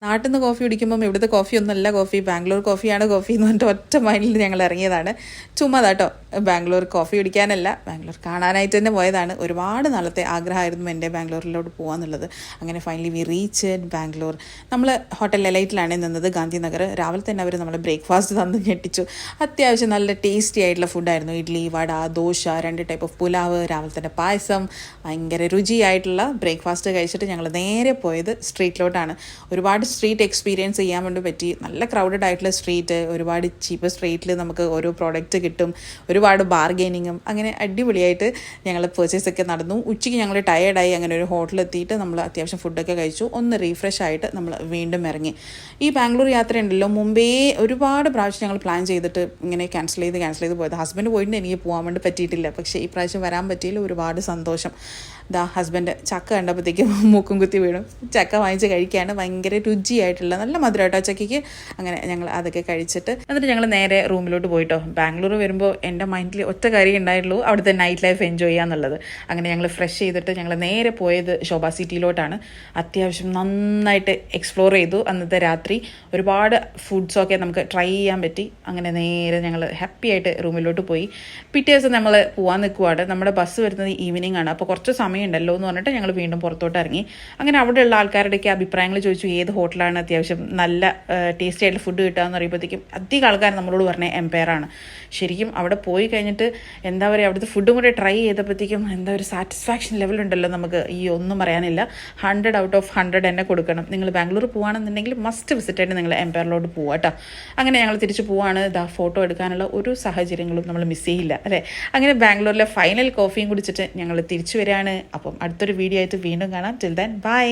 നാട്ടിൽ നിന്ന് കോഫി കുടിക്കുമ്പം ഇവിടുത്തെ കോഫി ഒന്നല്ല കോഫി, ബാംഗ്ലൂർ കോഫിയാണ് കോഫി എന്ന് പറഞ്ഞിട്ട് ഒറ്റ മൈൻഡിൽ ഞങ്ങൾ ഇറങ്ങിയതാണ്. ചുമ്മാ കേട്ടോ, ബാംഗ്ലൂർ കോഫി കുടിക്കാനല്ല, ബാംഗ്ലൂർ കാണാനായിട്ട് തന്നെ പോയതാണ്. ഒരുപാട് നാളത്തെ ആഗ്രഹമായിരുന്നു എൻ്റെ ബാംഗ്ലൂരിലോട്ട് പോകാമെന്നുള്ളത്. അങ്ങനെ ഫൈനലി വി റീച്ച് ബാംഗ്ലൂർ. നമ്മൾ ഹോട്ടൽ എലൈറ്റിലാണ് നിന്നത്, ഗാന്ധിനഗർ. രാവിലെ തന്നെ അവർ നമ്മളെ ബ്രേക്ക്ഫാസ്റ്റ് തന്ന് ഞെട്ടിച്ചു. അത്യാവശ്യം നല്ല ടേസ്റ്റി ആയിട്ടുള്ള ഫുഡായിരുന്നു. ഇഡ്ഡലി, വട, ദോശ, 2 ടൈപ്പ് ഓഫ് പുലാവ്, രാവിലെ തന്നെ പായസം, ഭയങ്കര രുചിയായിട്ടുള്ള ബ്രേക്ക്ഫാസ്റ്റ് കഴിച്ചിട്ട് ഞങ്ങൾ നേരെ പോയത് സ്ട്രീറ്റിലോട്ടാണ്. ഒരുപാട് സ്ട്രീറ്റ് എക്സ്പീരിയൻസ് ചെയ്യാൻ വേണ്ടി പറ്റി. നല്ല ക്രൗഡഡ് ആയിട്ടുള്ള സ്ട്രീറ്റ്, ഒരുപാട് ചീപ്പ് റേറ്റിൽ നമുക്ക് ഓരോ പ്രോഡക്റ്റ് കിട്ടും, ഒരുപാട് ബാർഗെയിനിങ്ങും, അങ്ങനെ അടിപൊളിയായിട്ട് ഞങ്ങൾ പർച്ചേസൊക്കെ നടന്നു. ഉച്ചയ്ക്ക് ഞങ്ങൾ ടയേർഡായി. അങ്ങനെ ഒരു ഹോട്ടലെത്തിയിട്ട് നമ്മൾ അത്യാവശ്യം ഫുഡൊക്കെ കഴിച്ചു. ഒന്ന് റീഫ്രഷ് ആയിട്ട് നമ്മൾ വീണ്ടും ഇറങ്ങി. ഈ ബാംഗ്ലൂർ യാത്ര ഉണ്ടല്ലോ, മുമ്പേ ഒരുപാട് പ്രാവശ്യം ഞങ്ങൾ പ്ലാൻ ചെയ്തിട്ട് ഇങ്ങനെ ക്യാൻസൽ ചെയ്ത് പോയത്. ഹസ്ബൻഡ് പോയിട്ട് എനിക്ക് പോകാൻ വേണ്ടി പറ്റിയിട്ടില്ല. പക്ഷേ ഈ പ്രാവശ്യം വരാൻ പറ്റിയതിൽ ഒരുപാട് സന്തോഷം. ഹസ്ബൻഡ് ചക്ക കണ്ടപ്പോഴത്തേക്കും മൂക്കും കുത്തി വീണു. ചക്ക വാങ്ങിച്ച് കഴിക്കുകയാണ്. ഭയങ്കര രുചിയായിട്ടുള്ള നല്ല മധുരമായിട്ടോ ചക്കയ്ക്ക്. അങ്ങനെ ഞങ്ങൾ അതൊക്കെ കഴിച്ചിട്ട് എന്നിട്ട് ഞങ്ങൾ നേരെ റൂമിലോട്ട് പോയിട്ടോ. ബാംഗ്ലൂർ വരുമ്പോൾ എൻ്റെ മൈൻഡിൽ ഒറ്റ കാര്യം ഉണ്ടായിട്ടുള്ളൂ, അവിടുത്തെ നൈറ്റ് ലൈഫ് എൻജോയ് ചെയ്യാന്നുള്ളത്. അങ്ങനെ ഞങ്ങൾ ഫ്രഷ് ചെയ്തിട്ട് ഞങ്ങൾ നേരെ പോയത് ശോഭ സിറ്റിയിലോട്ടാണ്. അത്യാവശ്യം നന്നായിട്ട് എക്സ്പ്ലോർ ചെയ്തു അന്നത്തെ രാത്രി. ഒരുപാട് ഫുഡ്സൊക്കെ നമുക്ക് ട്രൈ ചെയ്യാൻ പറ്റി. അങ്ങനെ നേരെ ഞങ്ങൾ ഹാപ്പി ആയിട്ട് റൂമിലോട്ട് പോയി. പിറ്റേ ദിവസം നമ്മൾ പോകാൻ നിൽക്കുവാണ്. നമ്മുടെ ബസ് വരുന്നത് ഈവനിങ് ആണ്. അപ്പോൾ കുറച്ച് സമയം ഉണ്ടല്ലോ എന്ന് പറഞ്ഞിട്ട് ഞങ്ങൾ വീണ്ടും പുറത്തോട്ട് ഇറങ്ങി. അങ്ങനെ അവിടെയുള്ള ആൾക്കാരുടെയൊക്കെ അഭിപ്രായങ്ങൾ ചോദിച്ചു, ഏത് ഹോട്ടലാണ് അത്യാവശ്യം നല്ല ടേസ്റ്റി ആയിട്ടുള്ള ഫുഡ് കിട്ടുക എന്ന് പറയുമ്പോഴത്തേക്കും അധികം ആൾക്കാർ നമ്മളോട് പറഞ്ഞ എംപയറാണ്. ശരിക്കും അവിടെ പോയി കഴിഞ്ഞിട്ട് എന്താ പറയുക, അവിടുത്തെ ഫുഡും കൂടെ ട്രൈ ചെയ്തപ്പോഴത്തേക്കും എന്താ ഒരു സാറ്റിസ്ഫാക്ഷൻ ലെവലുണ്ടല്ലോ നമുക്ക്. ഈ ഒന്നും പറയാനില്ല. 100 ഔട്ട് ഓഫ് 100 തന്നെ കൊടുക്കണം. നിങ്ങൾ ബാംഗ്ലൂർ പോകുകയാണെന്നുണ്ടെങ്കിൽ മസ്റ്റ് വിസിറ്റ് ആയിട്ട് നിങ്ങൾ എംപയറിലോട്ട് പോവുക കേട്ടോ. അങ്ങനെ ഞങ്ങൾ തിരിച്ച് പോവാണ്. ഫോട്ടോ എടുക്കാനുള്ള ഒരു സാഹചര്യങ്ങളും നമ്മൾ മിസ് ചെയ്യില്ല അല്ലേ. അങ്ങനെ ബാംഗ്ലൂരിലെ ഫൈനൽ കോഫിയും കുടിച്ചിട്ട് ഞങ്ങൾ തിരിച്ചു വരികയാണ്. അപ്പം അടുത്തൊരു വീഡിയോ ആയിട്ട് വീണ്ടും കാണാം. Till then bye.